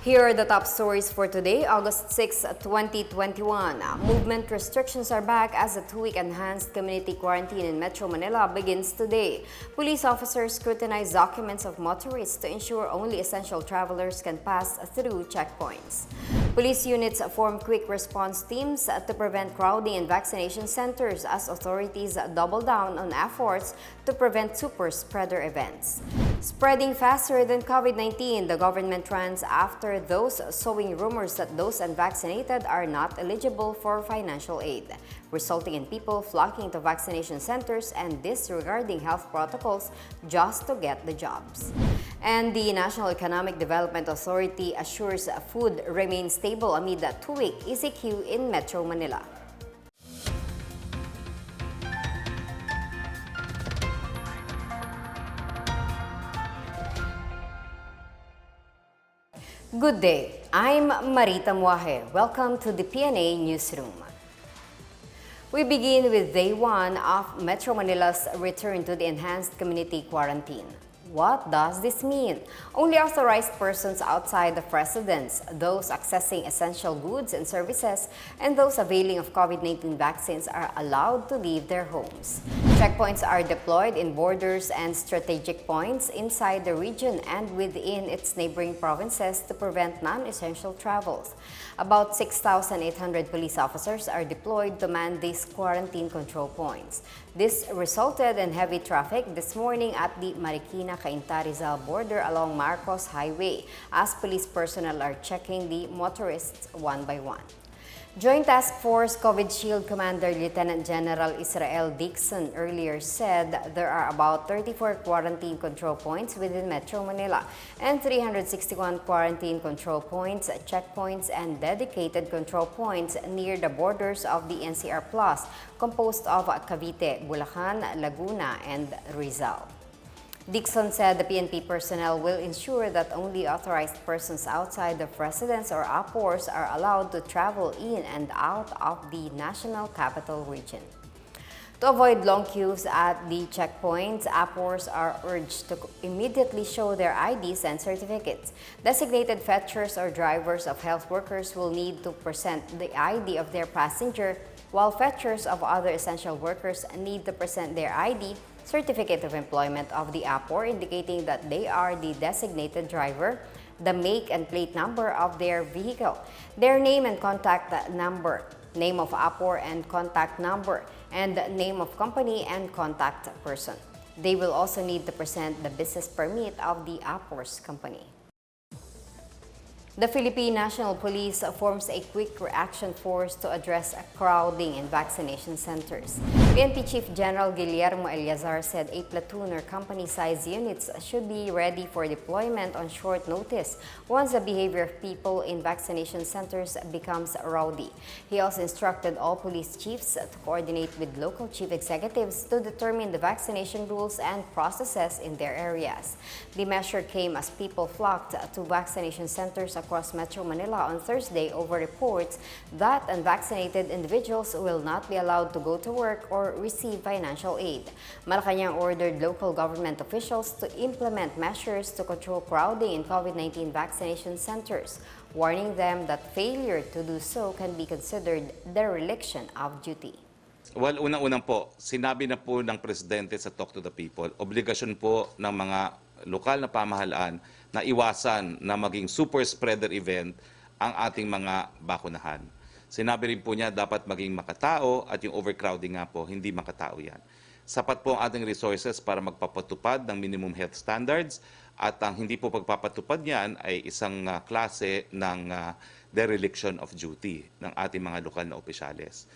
Here are the top stories for today, August 6, 2021. Movement restrictions are back as a 2-week enhanced community quarantine in Metro Manila begins today. Police officers scrutinize documents of motorists to ensure only essential travelers can pass through checkpoints. Police units form quick response teams to prevent crowding in vaccination centers as authorities double down on efforts to prevent super spreader events. Spreading faster than COVID-19, the government runs after those sowing rumors that those unvaccinated are not eligible for financial aid, resulting in people flocking to vaccination centers and disregarding health protocols just to get the jobs. And the National Economic Development Authority assures food remains stable amid a 2-week ECQ in Metro Manila. Good day, I'm Marita Muaje. Welcome to the PNA Newsroom. We begin with day 1 of Metro Manila's return to the enhanced community quarantine. What does this mean? Only authorized persons outside the residence, those accessing essential goods and services, and those availing of COVID-19 vaccines are allowed to leave their homes. Checkpoints are deployed in borders and strategic points inside the region and within its neighboring provinces to prevent non-essential travels. About 6,800 police officers are deployed to man these quarantine control points. This resulted in heavy traffic this morning at the Marikina-Cainta-Rizal border along Marcos Highway as police personnel are checking the motorists one by one. Joint Task Force COVID Shield Commander Lieutenant General Israel Dixon earlier said there are about 34 quarantine control points within Metro Manila and 361 quarantine control points, checkpoints, and dedicated control points near the borders of the NCR Plus, composed of Cavite, Bulacan, Laguna, and Rizal. Dixon said the PNP personnel will ensure that only authorized persons outside the residence or APORs are allowed to travel in and out of the National Capital Region. To avoid long queues at the checkpoints, APORs are urged to immediately show their IDs and certificates. Designated fetchers or drivers of health workers will need to present the ID of their passenger, while fetchers of other essential workers need to present their ID, certificate of employment of the APOR indicating that they are the designated driver, the make and plate number of their vehicle, their name and contact number, name of APOR and contact number, and name of company and contact person. They will also need to present the business permit of the APOR's company. The Philippine National Police forms a quick reaction force to address crowding in vaccination centers. PNP Chief General Guillermo Eleazar said a platoon or company-sized units should be ready for deployment on short notice once the behavior of people in vaccination centers becomes rowdy. He also instructed all police chiefs to coordinate with local chief executives to determine the vaccination rules and processes in their areas. The measure came as people flocked to vaccination centers across Metro Manila on Thursday over reports that unvaccinated individuals will not be allowed to go to work or receive financial aid. Malacanang ordered local government officials to implement measures to control crowding in COVID-19 vaccination centers, warning them that failure to do so can be considered dereliction of duty. Well, unang-unang po, sinabi na po ng Presidente sa Talk to the People, obligasyon po ng mga lokal na pamahalaan na iwasan na maging super spreader event ang ating mga bakunahan. Sinabi rin po niya dapat maging makatao at yung overcrowding nga po, hindi makatao yan. Sapat po ang ating resources para magpapatupad ng minimum health standards at ang hindi po pagpapatupad niyan ay isang klase ng dereliction of duty ng ating mga lokal na opisyales.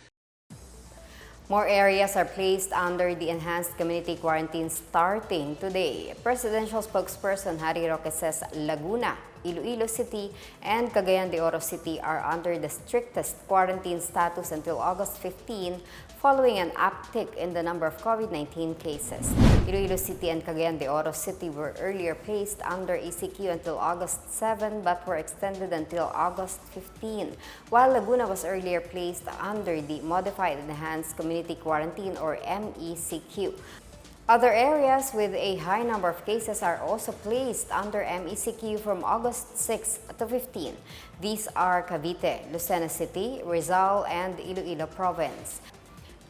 More areas are placed under the enhanced community quarantine starting today. Presidential spokesperson Harry Roque says Laguna, Iloilo City, and Cagayan de Oro City are under the strictest quarantine status until August 15, following an uptick in the number of COVID-19 cases. Iloilo City and Cagayan de Oro City were earlier placed under ECQ until August 7 but were extended until August 15, while Laguna was earlier placed under the Modified Enhanced Community Quarantine or MECQ. Other areas with a high number of cases are also placed under MECQ from August 6 to 15. These are Cavite, Lucena City, Rizal, and Iloilo Province.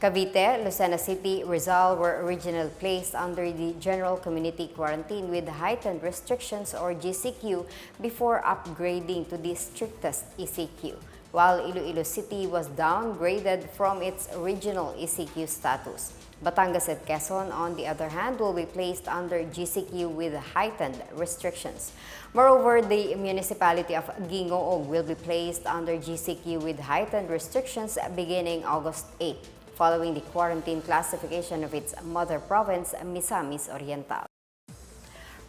Cavite, Lucena City, Rizal were originally placed under the General Community Quarantine with Heightened Restrictions or GCQ before upgrading to the strictest ECQ, while Iloilo City was downgraded from its original ECQ status. Batangas and Quezon, on the other hand, will be placed under GCQ with heightened restrictions. Moreover, the municipality of Gingoog will be placed under GCQ with heightened restrictions beginning August 8, following the quarantine classification of its mother province, Misamis Oriental.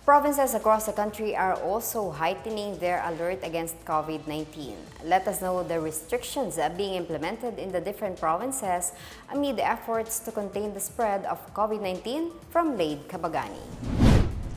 Provinces across the country are also heightening their alert against COVID-19. Let us know the restrictions being implemented in the different provinces amid the efforts to contain the spread of COVID-19 from Lade Cabagani.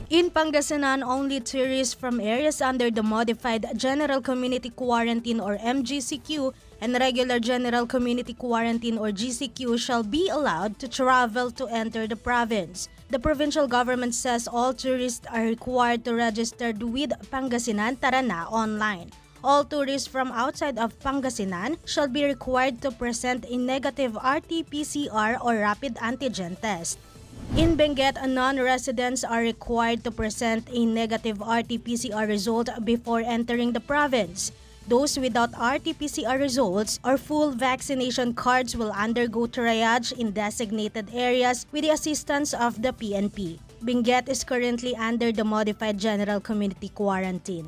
In Pangasinan, only tourists from areas under the Modified General Community Quarantine or MGCQ and regular General Community Quarantine or GCQ shall be allowed to travel to enter the province. The provincial government says all tourists are required to register with Pangasinan Tarana online. All tourists from outside of Pangasinan shall be required to present a negative RT-PCR or rapid antigen test. In Benguet, non-residents are required to present a negative RT-PCR result before entering the province. Those without RT-PCR results or full vaccination cards will undergo triage in designated areas with the assistance of the PNP. Benguet is currently under the Modified General Community Quarantine.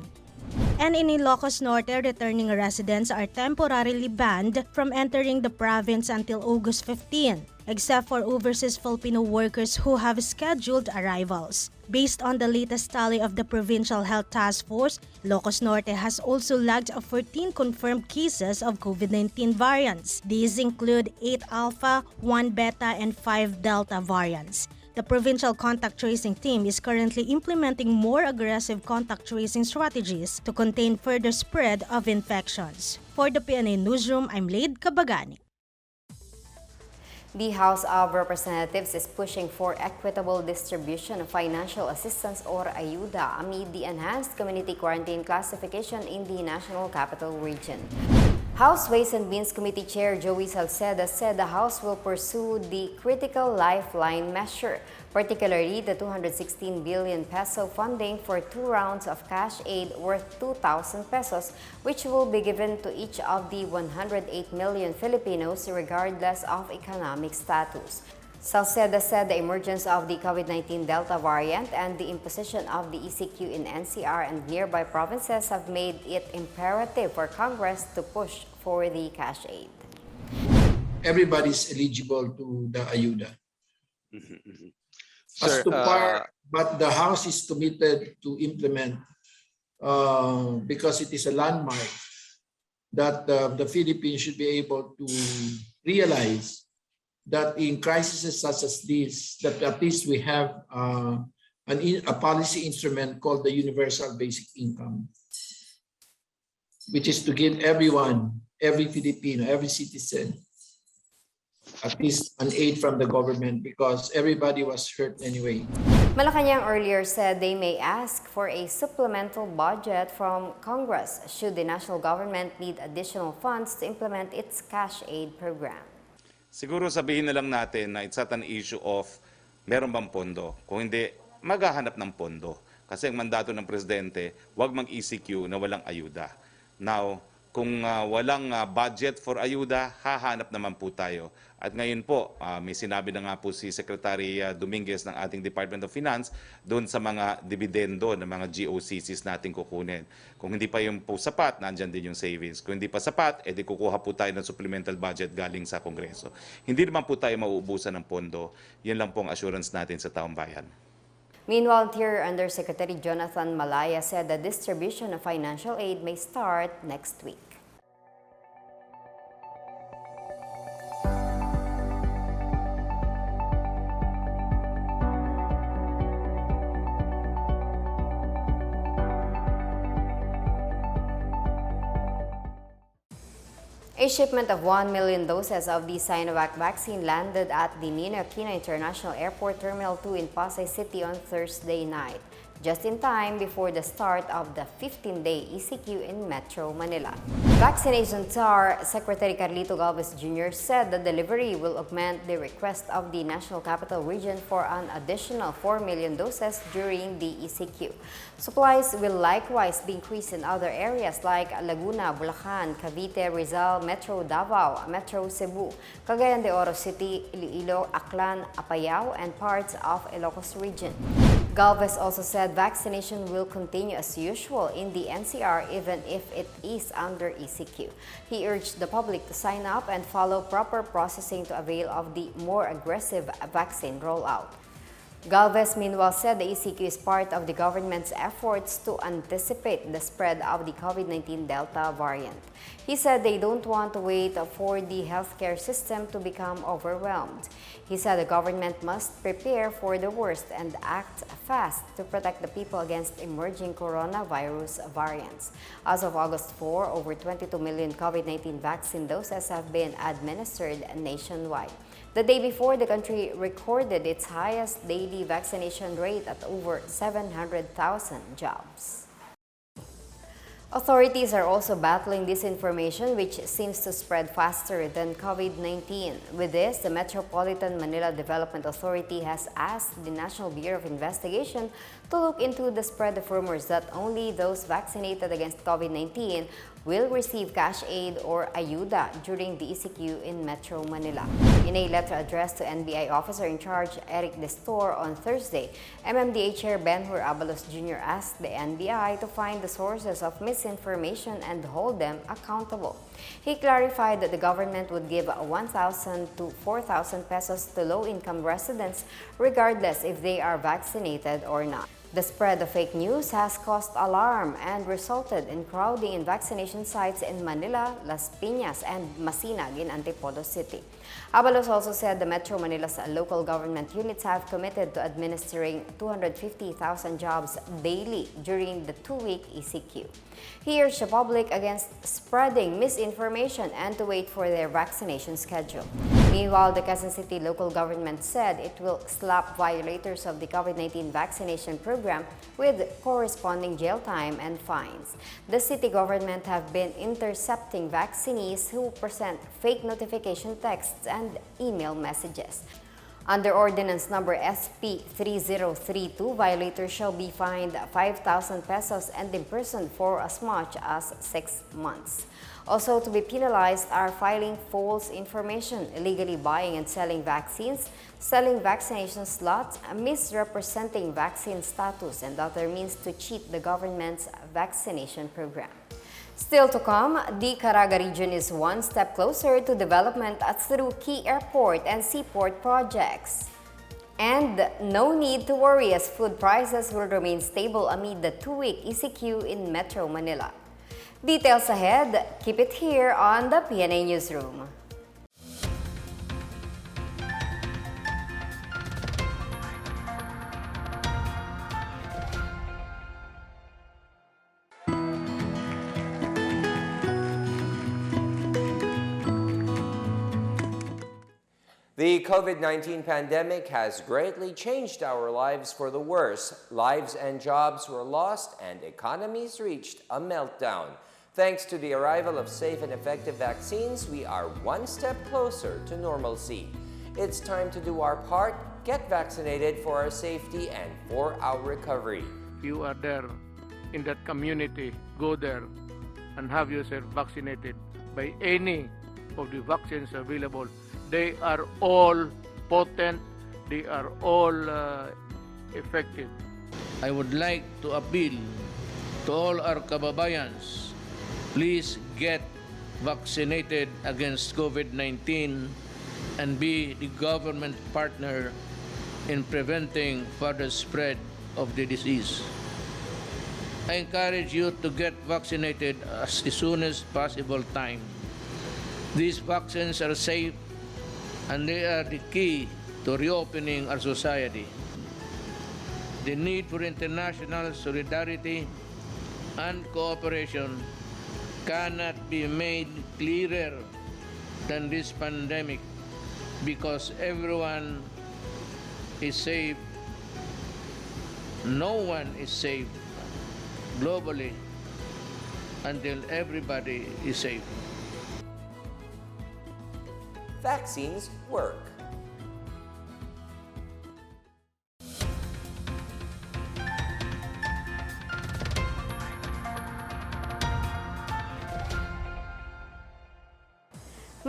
And in Ilocos Norte, returning residents are temporarily banned from entering the province until August 15, except for overseas Filipino workers who have scheduled arrivals. Based on the latest tally of the Provincial Health Task Force, Ilocos Norte has also lagged 14 confirmed cases of COVID-19 variants. These include 8 Alpha, 1 Beta, and 5 Delta variants. The provincial contact tracing team is currently implementing more aggressive contact tracing strategies to contain further spread of infections. For the PNA Newsroom, I'm Lade Cabagani. The House of Representatives is pushing for equitable distribution of financial assistance or ayuda amid the enhanced community quarantine classification in the National Capital Region. House Ways and Means Committee Chair Joey Salceda said the House will pursue the critical lifeline measure, particularly the 216 billion peso funding for 2 rounds of cash aid worth 2,000 pesos, which will be given to each of the 108 million Filipinos regardless of economic status. Salceda said the emergence of the COVID-19 Delta variant and the imposition of the ECQ in NCR and nearby provinces have made it imperative for Congress to push for the cash aid. Everybody's eligible to the ayuda. Sir, But the House is committed to implement because it is a landmark that the Philippines should be able to realize that in crises such as this, that at least we have a policy instrument called the Universal Basic Income, which is to give everyone, every Filipino, every citizen, at least an aid from the government because everybody was hurt anyway. Malacanang earlier said they may ask for a supplemental budget from Congress should the national government need additional funds to implement its cash aid program. Siguro sabihin na lang natin na it's not an issue of meron bang pondo. Kung hindi, maghahanap ng pondo. Kasi ang mandato ng presidente, huwag mag-ECQ na walang ayuda. Now, kung walang budget for ayuda, hahanap naman po tayo. At ngayon po, may sinabi na nga po si Secretary Dominguez ng ating Department of Finance doon sa mga dividendo ng mga GOCCs natin kukunin. Kung hindi pa yung po sapat, nandyan din yung savings. Kung hindi pa sapat, edi kukuha po tayo ng supplemental budget galing sa Kongreso. Hindi naman po tayo mauubusan ng pondo. Yan lang po ang assurance natin sa taong bayan. Meanwhile, Interior Undersecretary Jonathan Malaya said the distribution of financial aid may start next week. A shipment of 1 million doses of the Sinovac vaccine landed at the Ninoy Aquino International Airport Terminal 2 in Pasay City on Thursday night, just in time before the start of the 15-day ECQ in Metro Manila. Vaccination Czar Secretary Carlito Galvez Jr. said the delivery will augment the request of the National Capital Region for an additional 4 million doses during the ECQ. Supplies will likewise be increased in other areas like Laguna, Bulacan, Cavite, Rizal, Metro Davao, Metro Cebu, Cagayan de Oro City, Iloilo, Aklan, Apayao, and parts of Ilocos Region. Galvez also said vaccination will continue as usual in the NCR even if it is under ECQ. He urged the public to sign up and follow proper processing to avail of the more aggressive vaccine rollout. Galvez meanwhile said the ECQ is part of the government's efforts to anticipate the spread of the COVID-19 Delta variant. He said they don't want to wait for the healthcare system to become overwhelmed. He said the government must prepare for the worst and act fast to protect the people against emerging coronavirus variants. As of August 4, over 22 million COVID-19 vaccine doses have been administered nationwide. The day before, the country recorded its highest daily vaccination rate at over 700,000 jobs. Authorities are also battling disinformation, which seems to spread faster than COVID-19. With this, the Metropolitan Manila Development Authority has asked the National Bureau of Investigation to look into the spread of rumors that only those vaccinated against COVID-19 will receive cash aid or ayuda during the ECQ in Metro Manila. In a letter addressed to NBI Officer in Charge Eric Destor on Thursday, MMDA Chair Benhur Abalos Jr. asked the NBI to find the sources of misinformation and hold them accountable. He clarified that the government would give 1,000 to 4,000 pesos to low-income residents regardless if they are vaccinated or not. The spread of fake news has caused alarm and resulted in crowding in vaccination sites in Manila, Las Piñas, and Masinag in Antipolo City. Abalos also said the Metro Manila's local government units have committed to administering 250,000 jobs daily during the 2-week ECQ. He urged the public against spreading misinformation and to wait for their vaccination schedule. Meanwhile, the Quezon City local government said it will slap violators of the COVID-19 vaccination program with corresponding jail time and fines. The city government have been intercepting vaccinees who present fake notification texts and email messages. Under Ordinance Number SP 3032, violators shall be fined 5,000 pesos and imprisoned for as much as 6 months. Also to be penalized are filing false information, illegally buying and selling vaccines, selling vaccination slots, misrepresenting vaccine status, and other means to cheat the government's vaccination program. Still to come, the Caraga region is one step closer to development through key airport and seaport projects. And no need to worry as food prices will remain stable amid the 2-week ECQ in Metro Manila. Details ahead, keep it here on the PNA Newsroom. The COVID-19 pandemic has greatly changed our lives for the worse. Lives and jobs were lost and economies reached a meltdown. Thanks to the arrival of safe and effective vaccines, we are one step closer to normalcy. It's time to do our part, get vaccinated for our safety and for our recovery. You are there in that community, go there and have yourself vaccinated by any of the vaccines available. They are all potent, they are all effective. I would like to appeal to all our kababayans, please get vaccinated against COVID-19 and be the government partner in preventing further spread of the disease. I encourage you to get vaccinated as soon as possible time. These vaccines are safe and they are the key to reopening our society. The need for international solidarity and cooperation cannot be made clearer than this pandemic because everyone is safe. No one is safe globally until everybody is safe. Vaccines work.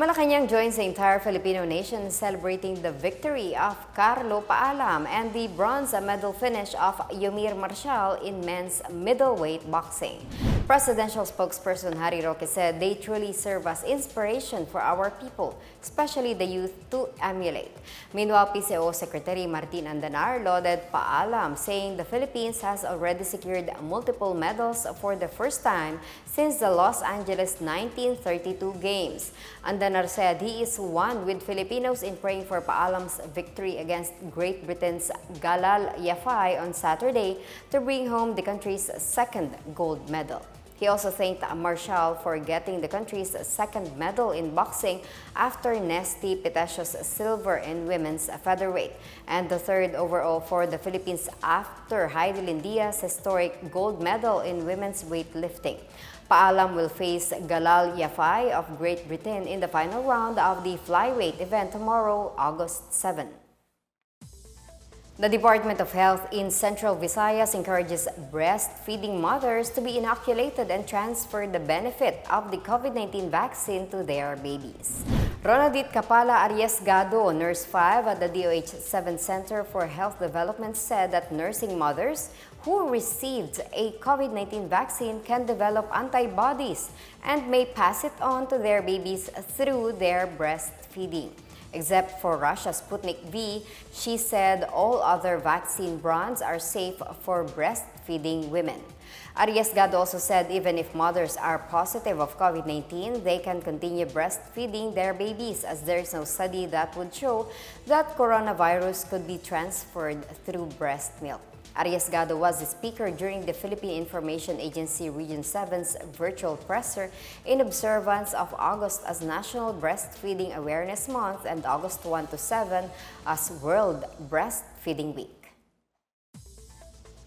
Malacanang joins the entire Filipino nation celebrating the victory of Carlo Paalam and the bronze medal finish of Yomir Marcial in men's middleweight boxing. Presidential spokesperson Harry Roque said they truly serve as inspiration for our people, especially the youth, to emulate. Meanwhile, PCO Secretary Martin Andanar lauded Paalam, saying the Philippines has already secured multiple medals for the first time since the Los Angeles 1932 Games. Andanar said he is one with Filipinos in praying for Paalam's victory against Great Britain's Galal Yafai on Saturday to bring home the country's second gold medal. He also thanked Marcial for getting the country's second medal in boxing after Nesty Petecio's silver in women's featherweight and the third overall for the Philippines after Heidi Lindia's historic gold medal in women's weightlifting. Paalam will face Galal Yafai of Great Britain in the final round of the flyweight event tomorrow, August 7. The Department of Health in Central Visayas encourages breastfeeding mothers to be inoculated and transfer the benefit of the COVID-19 vaccine to their babies. Ronaldit Kapala Arriesgado, Nurse 5 at the DOH 7 Center for Health Development, said that nursing mothers who received a COVID-19 vaccine can develop antibodies and may pass it on to their babies through their breastfeeding. Except for Russia's Sputnik V, she said all other vaccine brands are safe for breastfeeding women. Arriesgado also said even if mothers are positive of COVID-19, they can continue breastfeeding their babies as there is no study that would show that coronavirus could be transferred through breast milk. Arriesgado was the speaker during the Philippine Information Agency Region 7's virtual presser in observance of August as National Breastfeeding Awareness Month and August 1 to 7 as World Breastfeeding Week.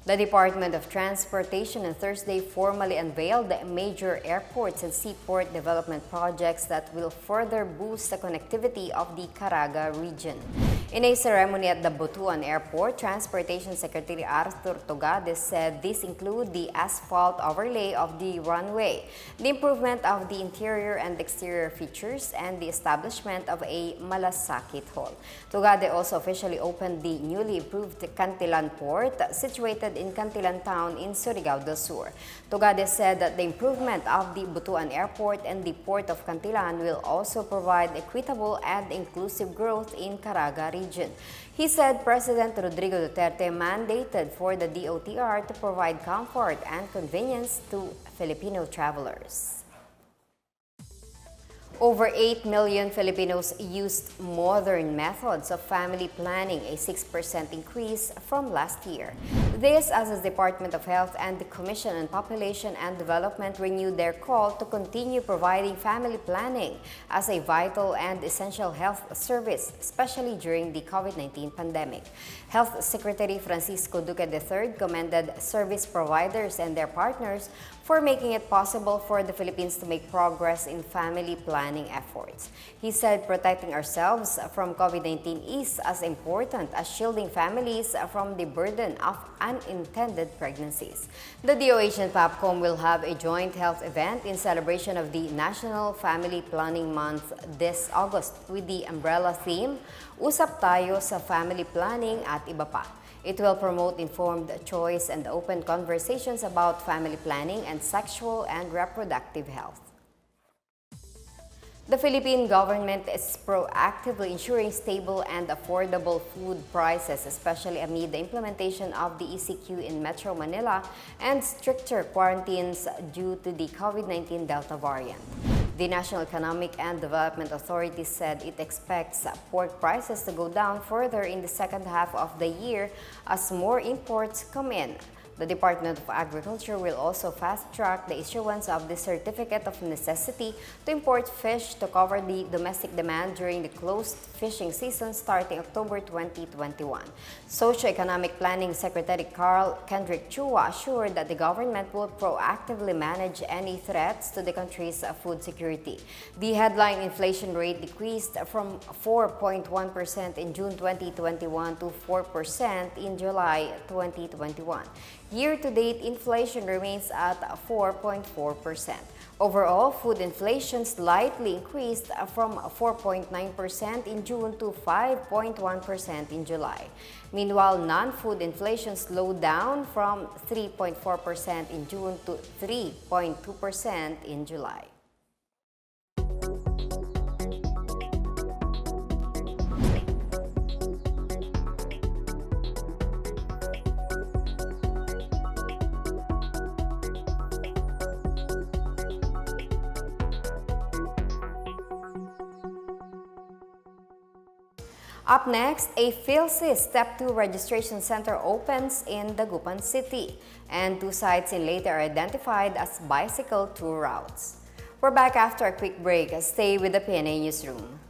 The Department of Transportation on Thursday formally unveiled the major airports and seaport development projects that will further boost the connectivity of the Caraga region. In a ceremony at the Butuan Airport, Transportation Secretary Arthur Togades said these include the asphalt overlay of the runway, the improvement of the interior and exterior features, and the establishment of a malasakit hall. Togade also officially opened the newly improved Cantilan Port, situated in Cantilan Town in Surigao del Sur. Togade said that the improvement of the Butuan Airport and the Port of Cantilan will also provide equitable and inclusive growth in Caraga region. He said President Rodrigo Duterte mandated for the DOTR to provide comfort and convenience to Filipino travelers. Over 8 million Filipinos used modern methods of family planning, a 6% increase from last year. This as the Department of Health and the Commission on Population and Development renewed their call to continue providing family planning as a vital and essential health service, especially during the COVID-19 pandemic. Health Secretary Francisco Duque III commended service providers and their partners for making it possible for the Philippines to make progress in family planning efforts. He said protecting ourselves from COVID-19 is as important as shielding families from the burden of unintended pregnancies. The DOH and PAPCOM will have a joint health event in celebration of the National Family Planning Month this August with the umbrella theme, Usap Tayo sa Family Planning at Iba Pa. It will promote informed choice and open conversations about family planning and sexual and reproductive health. The Philippine government is proactively ensuring stable and affordable food prices, especially amid the implementation of the ECQ in Metro Manila and stricter quarantines due to the COVID-19 Delta variant. The National Economic and Development Authority said it expects pork prices to go down further in the second half of the year as more imports come in. The Department of Agriculture will also fast-track the issuance of the Certificate of Necessity to import fish to cover the domestic demand during the closed fishing season starting October 2021. Socio-Economic Planning Secretary Carl Kendrick Chua assured that the government will proactively manage any threats to the country's food security. The headline inflation rate decreased from 4.1% in June 2021 to 4% in July 2021. Year-to-date inflation remains at 4.4%. Overall, food inflation slightly increased from 4.9% in June to 5.1% in July. Meanwhile, non-food inflation slowed down from 3.4% in June to 3.2% in July. Up next, a PhilSys Step 2 registration center opens in Dagupan City, and 2 sites in Leyte are identified as bicycle tour routes. We're back after a quick break. Stay with the PNA Newsroom.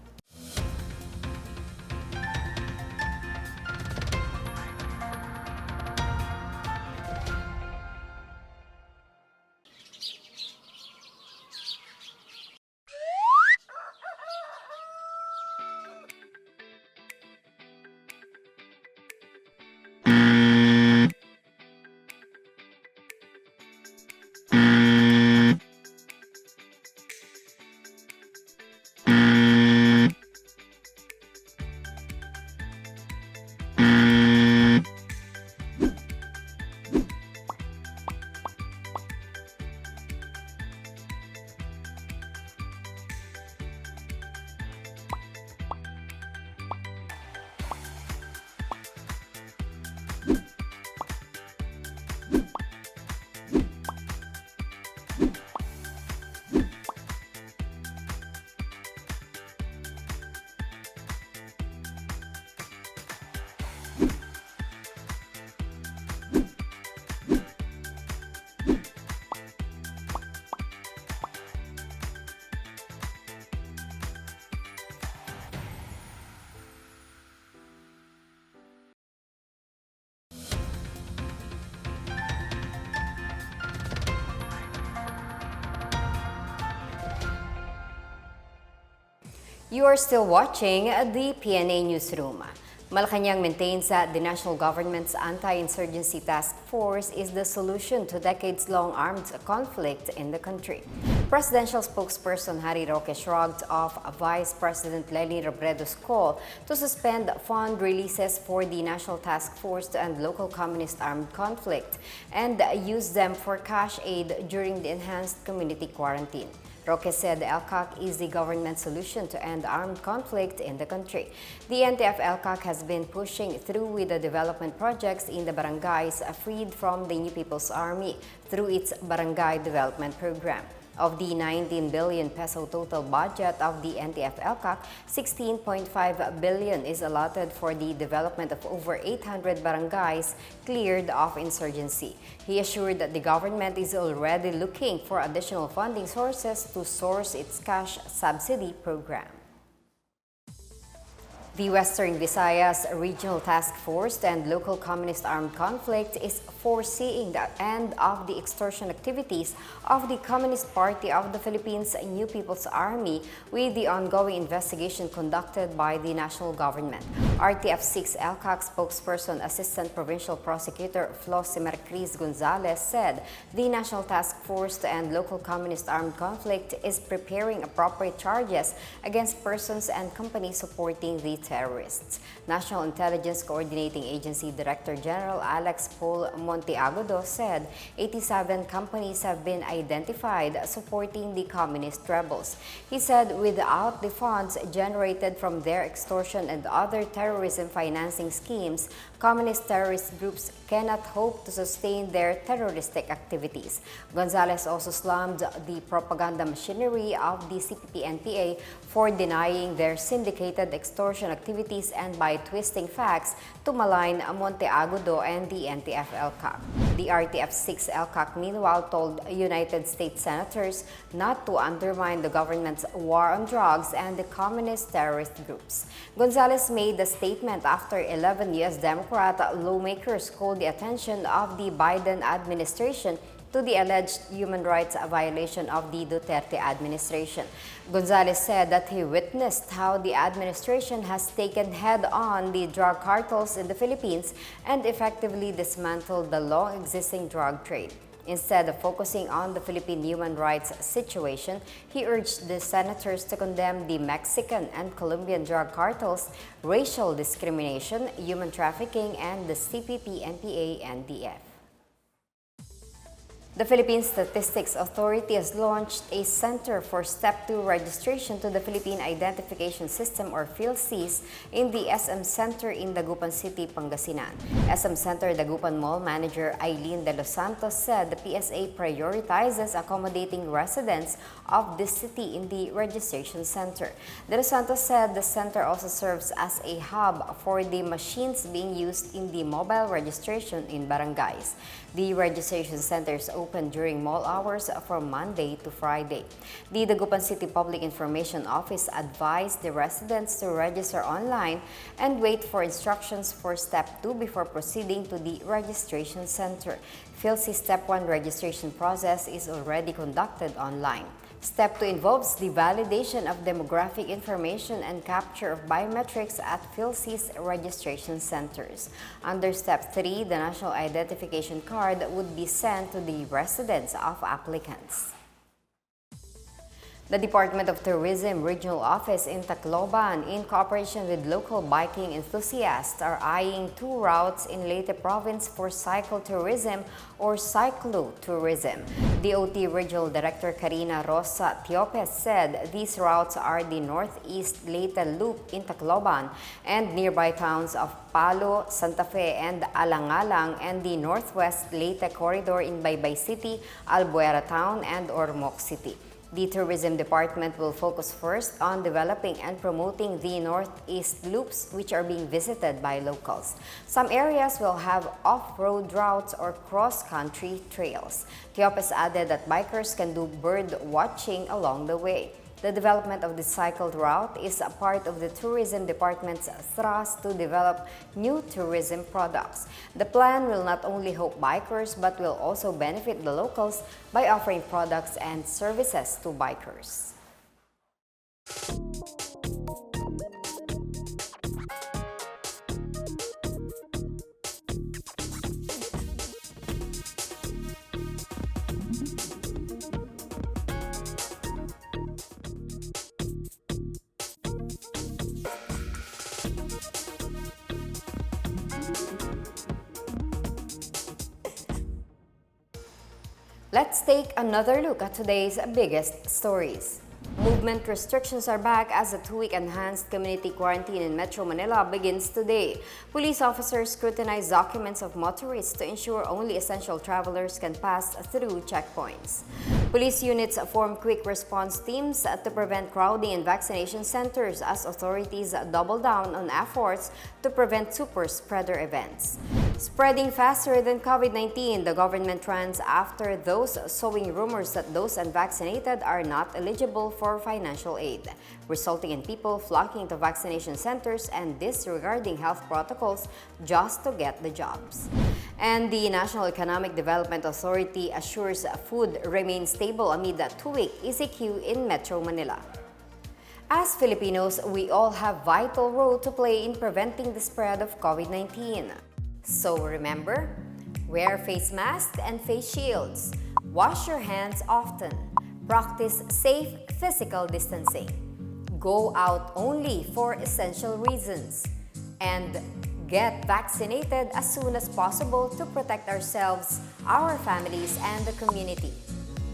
You are still watching the PNA Newsroom. Malacanang maintains that the national government's Anti-insurgency Task Force is the solution to decades-long armed conflict in the country. Presidential spokesperson Harry Roque shrugged off Vice President Leni Robredo's call to suspend fund releases for the National Task Force to end local communist armed conflict and use them for cash aid during the enhanced community quarantine. Roque said the LCAC is the government solution to end armed conflict in the country. The NTF-LCAC has been pushing through with the development projects in the barangays freed from the New People's Army through its Barangay Development Program. Of the 19 billion peso total budget of the NTF-LCAC, 16.5 billion is allotted for the development of over 800 barangays cleared of insurgency. He assured that the government is already looking for additional funding sources to source its cash subsidy program. The Western Visayas Regional Task Force to end local communist armed conflict is foreseeing the end of the extortion activities of the Communist Party of the Philippines New People's Army with the ongoing investigation conducted by the national government. RTF-6 LCAC spokesperson Assistant Provincial Prosecutor Flosimer Cris Gonzalez said the National Task Force to end local communist armed conflict is preparing appropriate charges against persons and companies supporting the terrorists. National Intelligence Coordinating Agency Director General Alex Paul Monteagudo said 87 companies have been identified supporting the communist rebels. He said without the funds generated from their extortion and other terrorism financing schemes, communist terrorist groups cannot hope to sustain their terroristic activities. Gonzales also slammed the propaganda machinery of the CPP-NPA for denying their syndicated extortion activities and by twisting facts to malign Monte Agudo and the NTF-ELCAC. The RTF-6 ELCAC meanwhile told United States senators not to undermine the government's war on drugs and the communist terrorist groups. Gonzales made the statement after 11 U.S. Democrat lawmakers called the attention of the Biden administration to the alleged human rights violation of the Duterte administration. Gonzales said that he witnessed how the administration has taken head-on the drug cartels in the Philippines and effectively dismantled the long-existing drug trade. Instead of focusing on the Philippine human rights situation, he urged the senators to condemn the Mexican and Colombian drug cartels, racial discrimination, human trafficking, and the CPP-NPA-NDF. The Philippine Statistics Authority has launched a Center for Step 2 registration to the Philippine Identification System or PhilSys in the SM Center in Dagupan City, Pangasinan. SM Center Dagupan Mall Manager Eileen De Los Santos said the PSA prioritizes accommodating residents of this city in the registration center. De Los Santos said the center also serves as a hub for the machines being used in the mobile registration in barangays. The registration center is open during mall hours from Monday to Friday. The Dagupan City Public Information Office advised the residents to register online and wait for instructions for Step 2 before proceeding to the registration center. PhilSys Step 1 registration process is already conducted online. Step 2 involves the validation of demographic information and capture of biometrics at PhilSys registration centers. Under Step 3, the national identification card would be sent to the residents of applicants. The Department of Tourism Regional Office in Tacloban, in cooperation with local biking enthusiasts, are eyeing 2 routes in Leyte Province for cycle tourism or cyclo-tourism. DOT Regional Director Karina Rosa Tiopes said these routes are the Northeast Leyte Loop in Tacloban and nearby towns of Palo, Santa Fe, and Alangalang, and the Northwest Leyte Corridor in Baybay City, Albuera Town, and Ormoc City. The Tourism Department will focus first on developing and promoting the Northeast Loops, which are being visited by locals. Some areas will have off-road routes or cross-country trails. Tiopes added that bikers can do bird watching along the way. The development of the cycled route is a part of the Tourism Department's thrust to develop new tourism products. The plan will not only help bikers but will also benefit the locals by offering products and services to bikers. Let's take another look at today's biggest stories. Movement restrictions are back as a 2-week enhanced community quarantine in Metro Manila begins today. Police officers scrutinize documents of motorists to ensure only essential travelers can pass through checkpoints. Police units form quick response teams to prevent crowding in vaccination centers as authorities double down on efforts to prevent super spreader events. Spreading faster than COVID-19, the government runs after those sowing rumors that those unvaccinated are not eligible for financial aid, resulting in people flocking to vaccination centers and disregarding health protocols just to get the jobs. And the National Economic Development Authority assures food remains stable amid a 2-week ECQ in Metro Manila. As Filipinos, we all have a vital role to play in preventing the spread of COVID-19. So remember, wear face masks and face shields, wash your hands often, practice safe physical distancing, go out only for essential reasons, and get vaccinated as soon as possible to protect ourselves, our families, and the community.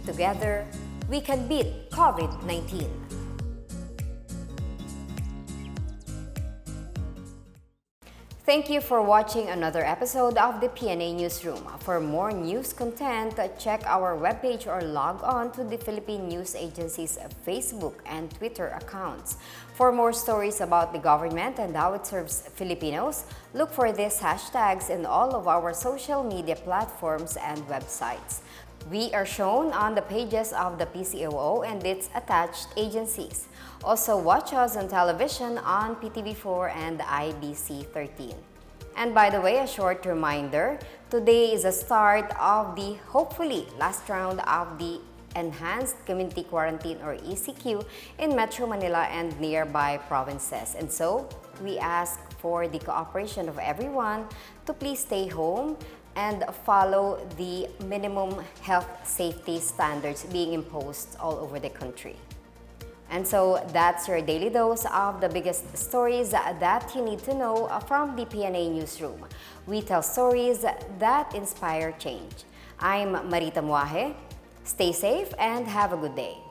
Together, we can beat COVID-19. Thank you for watching another episode of the PNA Newsroom. For more news content, check our webpage or log on to the Philippine News Agency's Facebook and Twitter accounts. For more stories about the government and how it serves Filipinos, look for these hashtags in all of our social media platforms and websites. We are shown on the pages of the PCOO and its attached agencies. Also watch us on television on PTV4 and IBC 13. And by the way, a short reminder, today is the start of the hopefully last round of the Enhanced Community Quarantine or ECQ in Metro Manila and nearby provinces. And so, we ask for the cooperation of everyone to please stay home and follow the minimum health safety standards being imposed all over the country. And so that's your daily dose of the biggest stories that you need to know from the PNA Newsroom. We tell stories that inspire change. I'm Marita Muaje. Stay safe and have a good day.